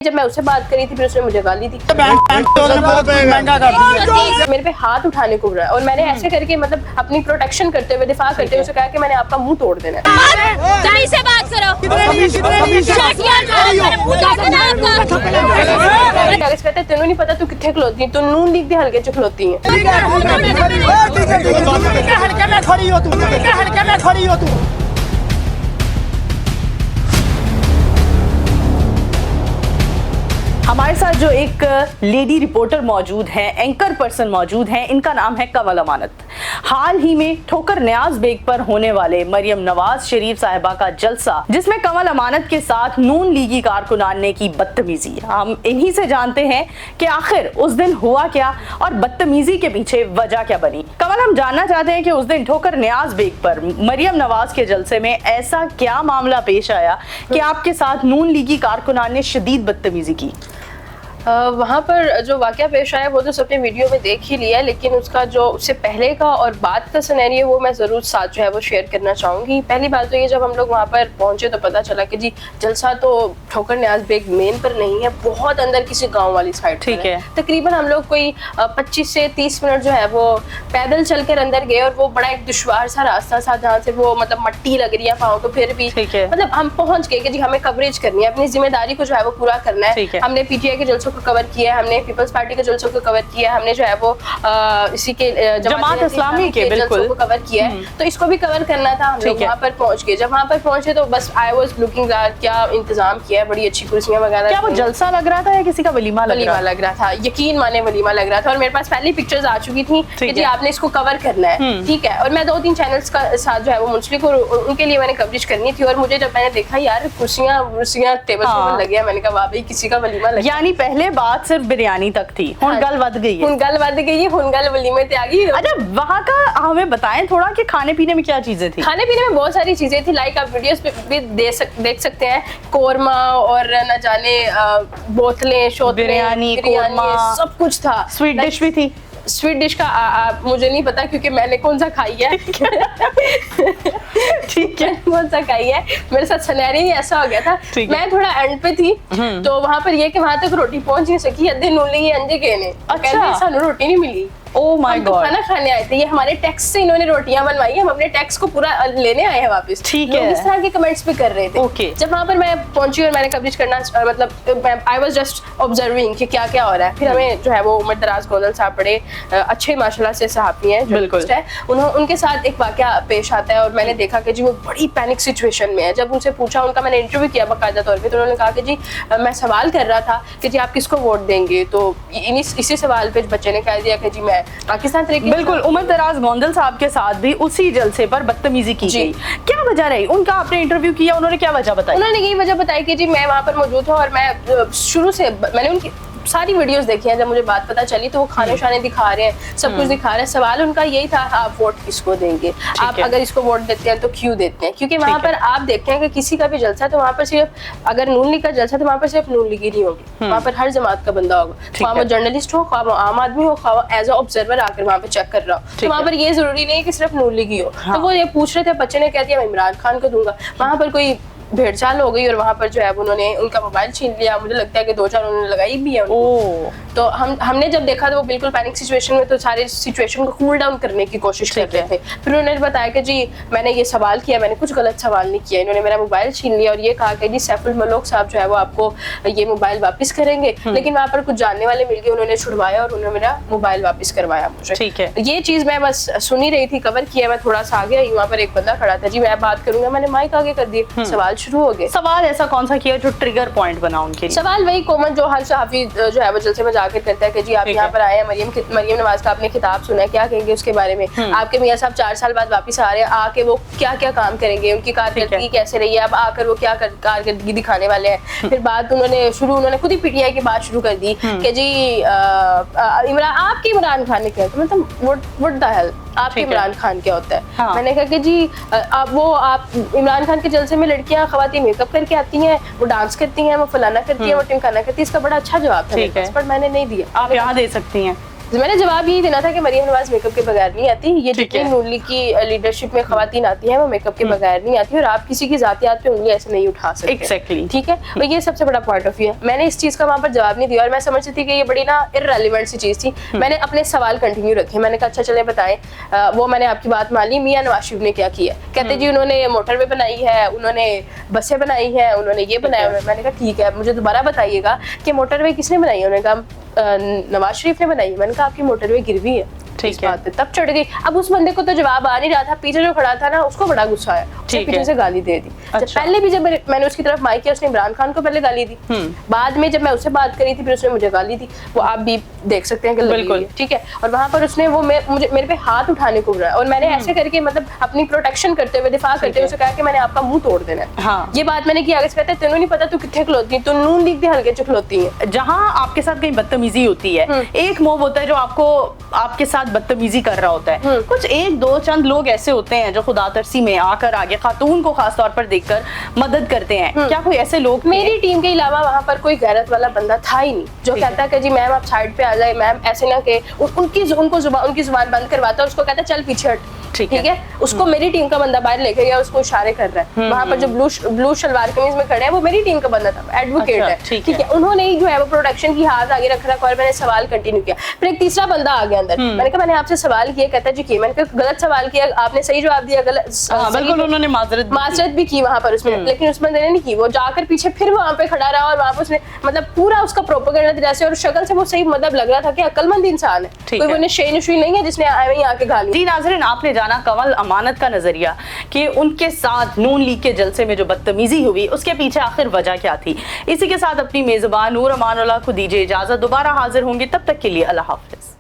जब मैं उससे बात करी थी फिर उसने मुझे गाली दी, मेरे पे हाथ उठाने को रहा और मैंने ऐसे करके मतलब अपनी प्रोटेक्शन करते हुए दिफा करते हुए उसे कहा कि मैंने आपका मुंह तोड़ देना है। सही से बात करो। कागज कहते तेनों नहीं पता तू कितने खलोती है, तू नून लीग दे हल्के च खलोती है। हमारे साथ जो एक लेडी रिपोर्टर मौजूद है, एंकर पर्सन मौजूद हैं, इनका नाम है कंवल अमानत। हाल ही में ठोकर न्याज बेग पर होने वाले मरियम नवाज शरीफ साहिबा का जलसा, जिसमें कंवल अमानत के साथ नून लीगी कारकुनान ने की बदतमीजी, हम इन्हीं से जानते हैं कि आखिर उस दिन हुआ क्या और बदतमीजी के पीछे वजह क्या बनी। कंवल, हम जानना चाहते हैं कि उस दिन ठोकर न्याज बेग पर मरियम नवाज के जलसे में ऐसा क्या मामला पेश आया कि आपके साथ नून लीगी कारकुनान ने शदीद बदतमीजी की। वहाँ पर जो वाक़या पेश आया वो तो सबने वीडियो में देख ही लिया, लेकिन उसका जो उससे पहले का और बाद का सिनेरियो वो मैं ज़रूर साथ जो है वो शेयर करना चाहूँगी। पहली बात तो ये, जब हम लोग वहाँ पर पहुँचे तो पता चला कि जी जलसा तो ठोकर न्याज बेग मेन पर नहीं है, बहुत अंदर किसी गाँव वाली साइड। ठीक है, तकरीबन हम लोग कोई 25 से 30 मिनट जो है वो पैदल चल कर अंदर गए और वो बड़ा एक दुश्वार सा रास्ता था जहाँ से वो मतलब मट्टी लग रही है पाँव को, फिर भी मतलब हम पहुँच गए कि जी हमें कवरेज करनी है, अपनी जिम्मेदारी को जो है वो पूरा करना है। हमने PTI के जलसों को कवर किया है, हमने पीपल्स पार्टी के जलसों को कवर किया है, हमने जो है वो इसी के जमात इस्लामी के बिल्कुल को कवर किया है, तो इसको भी कवर करना था। हम लोग वहाँ पर पहुँच गए। जब वहाँ पर पहुंचे तो बस आई वाज लुकिंग क्या इंतजाम किया है, बड़ी अच्छी कुर्सियां वगैरह। क्या वो जलसा लग रहा था या किसी का वलीमा लग रहा था? यकीन माने वलीमा लग रहा था। और मेरे पास पहले पिक्चर्स आ चुकी थी कि जी आपने इसको कवर करना है, ठीक है। और मैं 2-3 चैनल्स का साथ जो है वो मुंसलिक और उनके लिए मैंने कवरेज करनी थी। और मुझे जब मैंने देखा यार कुर्सियां टेबल पर लग गया, मैंने कहा वाह भाई किसी का वलीमा लग गया। यानी पहले बात सिर्फ बिरयानी तक थी, हुन गल वध गई है, हुन गल वलीमे ते आ गई। अच्छा, वहाँ का हमें बताएं थोड़ा कि खाने पीने में क्या चीजें थी? खाने पीने में बहुत सारी चीजें थी, लाइक आप वीडियोस पे भी देख सकते हैं। कोरमा और न जाने बोतलें, बिरयानी, कोरमा, सब कुछ था। स्वीट डिश भी थी। स्वीट डिश का मुझे नहीं पता क्योंकि मैंने कौन सा खाई है। ठीक है, कौन सा खाई है, मेरे साथ सिनेरियो ही ऐसा हो गया था। मैं थोड़ा एंड पे थी तो वहां पर ये कि वहां तक रोटी पहुंच नहीं सकी, अद्धे नूली अंजे गए ने। अच्छा, सानू रोटी नहीं मिली। ओह माय गॉड, खाना खाने आए थे, ये हमारे टैक्स से इन्होंने रोटियां बनवाई, हम अपने टैक्स को पूरा लेने आए हैं वापस। ठीक है, इस तरह के कमेंट्स भी कर रहे थे। ओके। जब वहां पर मैं पहुंची और मैंने कवरेज करना मतलब आई वाज जस्ट ऑब्जर्विंग कि क्या क्या हो रहा है। फिर हमें जो है वो उमर दराज गोंदल साहब बड़े अच्छे माशाल्लाह से सहाफ़ी हैं, बिल्कुल है, उनके साथ एक वाकया पेश आता है और मैंने देखा कि जी वो बड़ी पैनिक सिचुएशन में है। जब उनसे पूछा, उनका मैंने इंटरव्यू किया बाकायदा तौर पे, तो उन्होंने कहा कि जी मैं सवाल कर रहा था कि जी आप किसको वोट देंगे, तो इसी सवाल पे बच्चे ने कह दिया कि जी मैं पाकिस्तान। बिल्कुल, उमर दराज गोंदल साहब के साथ भी उसी जलसे पर बदतमीजी की गई। क्या वजह रही उनका? आपने इंटरव्यू किया, उन्होंने क्या वजह बताई? उन्होंने यही वजह बताई कि जी मैं वहाँ पर मौजूद हूँ और मैं शुरू से मैंने उनकी सारी वीडियोस देखी हैं। जब मुझे बात पता चली तो वो खाने शाने दिखा रहे हैं, सब कुछ दिखा रहे हैं। सवाल उनका यही था आप वोट किसको देंगे, आप अगर इसको वोट देते हैं तो क्यों देते हैं? क्योंकि वहाँ पर आप देखते हैं कि किसी का भी जलसा है तो वहाँ पर सिर्फ अगर नून लीग का जलसा है तो वहाँ पर सिर्फ नून लीग ही नहीं होगी, वहाँ पर हर जमात का बंदा होगा, वहाँ वो जर्नलिस्ट हो, वो आम आदमी हो, एज अ ऑब्जर्वर आकर वहाँ पे चेक कर रहा हो। तो वहाँ पर ये जरूरी नहीं है कि सिर्फ नून लीग ही हो। तो वो ये पूछ रहे थे, बच्चे ने कह दिया मैं इमरान खान को दूंगा। वहाँ पर कोई भेड़चाल हो गई और वहाँ पर जो है उन्होंने उनका मोबाइल छीन लिया। मुझे लगता है कि 2-4 उन्होंने लगाई भी है उनको। तो हमने जब देखा तो वो बिल्कुल पैनिक सिचुएशन में, तो सारे सिचुएशन को कूल डाउन करने की कोशिश कर रहे थे। फिर उन्होंने बताया कि जी मैंने ये सवाल किया, मैंने कुछ गलत सवाल नहीं किया। इन्होंने मेरा मोबाइल छीन लिया और ये कहा कि जी सैफुल मलोक साहब जो है वो आपको ये मोबाइल वापस करेंगे। लेकिन वहाँ पर कुछ जानने वाले मिल गए, उन्होंने छुड़वाया और उन्होंने मेरा मोबाइल वापस करवाया मुझे। ठीक है, ये चीज मैं बस सुन ही रही थी, कवर किया। मैं थोड़ा सा आगे आई, वहाँ पर एक बंदा खड़ा था, जी मैं बात करूंगा, मैंने माइक आगे कर दिया, सवाल शुरू हो गए। सवाल ऐसा कौन सा किया जो ट्रिगर पॉइंट बना उनके लिए? सवाल वही कॉमन जो हर सहाफी जो है वो जलसे में जाकर करता है कि जी आप यहाँ पर आए हैं, मरियम नवाज का आपने खिताब सुना है, क्या कहेंगे उसके बारे में? आपके मियां साहब 4 साल बाद वापस आ रहे हैं, आके वो क्या क्या काम करेंगे, उनकी कारकर्दगी कैसे रही है, अब आकर वो क्या कारकर्दगी दिखाने वाले हैं? फिर बात उन्होंने खुद ही PTI की बात शुरू कर दी कि जी आपके इमरान खान ने क्या, तो मतलब व्हाट द हेल, आपके इमरान खान क्या होता है? हाँ। मैंने कहा कि जी आप इमरान खान के जलसे में लड़कियां ख्वातीन मेकअप करके आती हैं, वो डांस करती हैं, वो फलाना करती हैं, वो टिमकाना करती है। इसका बड़ा अच्छा जवाब था, पर मैंने नहीं दिया। आप यहाँ दे सकती हैं। मैंने जवाब यही देना था कि मरियम नवाज मेकअप के बगैर नहीं आती, ये ठीक जितनी है। नून लीग की लीडरशिप में खवातीन आती हैं वो मेकअप के बगैर नहीं आती, और आप किसी की जातियात पे उंगली ऐसे नहीं उठा सकते। Exactly. ठीक है, और ये सबसे बड़ा पॉइंट ऑफ व्यू है। मैंने इस चीज का वहां पर जवाब नहीं दिया और मैं समझती थी कि ये बड़ी ना इररेलेवेंट सी चीज थी। मैंने अपने सवाल कंटिन्यू रखे, मैंने कहा अच्छा चले बताएं। वो मैंने आपकी बात मान ली, मियां नवाज शरीफ ने क्या किया। कहते जी उन्होंने मोटरवे बनाई है, उन्होंने बसें बनाई है, उन्होंने ये बनाया। मैंने कहा ठीक है, मुझे दोबारा बताइएगा कि मोटरवे किसने बनाई है। उन्होंने कहा नवाज शरीफ ने बनाई। मैंने कहा आपकी मोटरवे गिरवी है। ठीक इस है। बात पे तब चढ़ गई। अब उस बंदे को तो जवाब आ नहीं रहा था, पीछे जो खड़ा था ना उसको बड़ा गुस्सा आया, उसने ठीक है। पीछे से गाली दे दी। अच्छा। पहले भी जब मैंने उसकी तरफ माइक किया उसने इमरान खान को पहले गाली दी, बाद में जब मैं उससे बात करी थी फिर उसने मुझे गाली दी। वो आप भी देख सकते हैं कि लगी बिल्कुल। हुई है, ठीक है। और वहां पर उसने वो मुझे मेरे पे हाथ उठाने को बोला और मैंने ऐसे करके मतलब अपनी प्रोटेक्शन करते हुए, दिफा करते हुए उसे कहा कि मैंने आपका मुंह तोड़ देना है। हाँ। ये बात मैंने की। आगे से कहते तेनों नहीं पता तू कितने खलोती है, तू नून लीग दे हल्के च खलोती है। जहां आपके साथ कहीं बदतमीजी होती है, एक मोब होता है जो आपके साथ बदतमीजी कर रहा होता है। कुछ एक दो चंद लोग ऐसे होते हैं जो खुदा तरसी में आकर आगे खातून को खास तौर पर देखकर मदद करते हैं। क्या कोई ऐसे लोग मेरी टीम के अलावा वहां पर कोई गैरत वाला बंदा था ही नहीं जो कहता कि जी मैम आप साइड पे आ जाए, मैम ऐसे ना के उनकी जुबान बंद करवाता और उसको कहता चल पीछे हट। ठीक है, उसको मेरी टीम का बंदा बाहर लेके गया, उसको इशारे कर रहा है। वहां पर जो ब्लू शलवार कमीज में खड़े हैं वो मेरी टीम का बंदा था, एडवोकेट है। ठीक ठीक है, उन्होंने ही जो है वो प्रोटेक्शन की हाथ आगे रख रखा और मैंने सवाल कंटिन्यू किया। फिर एक तीसरा बंदा आ गया अंदर। मैंने कहा मैंने आपसे सवाल किया, कहता जी किए। मैंने कहा गलत सवाल किया, आपने सही जवाब दिया, गलत बिल्कुल उन्होंने माजरत भी की वहां पर उसमें, लेकिन उस बंदे ने नहीं की। वो जाकर पीछे फिर वहां पे खड़ा रहा और वहां पर उसने मतलब पूरा उसका प्रोपेगेंडा दिया और शक्ल से वो सही मतलब लग रहा था कि अक्लमंद इंसान है, कोई वो नशे नुशी नहीं है जिसने आके गाली। जी नाज़रीन, आपने जाना कमल अमानत का नजरिया कि उनके साथ नून लीग के जलसे में जो बदतमीजी हुई उसके पीछे आखिर वजह क्या थी। इसी के साथ अपनी मेजबान नूर अमानुल्लाह को दीजिए इजाजत, दोबारा हाजिर होंगे, तब तक के लिए अल्लाह हाफिज।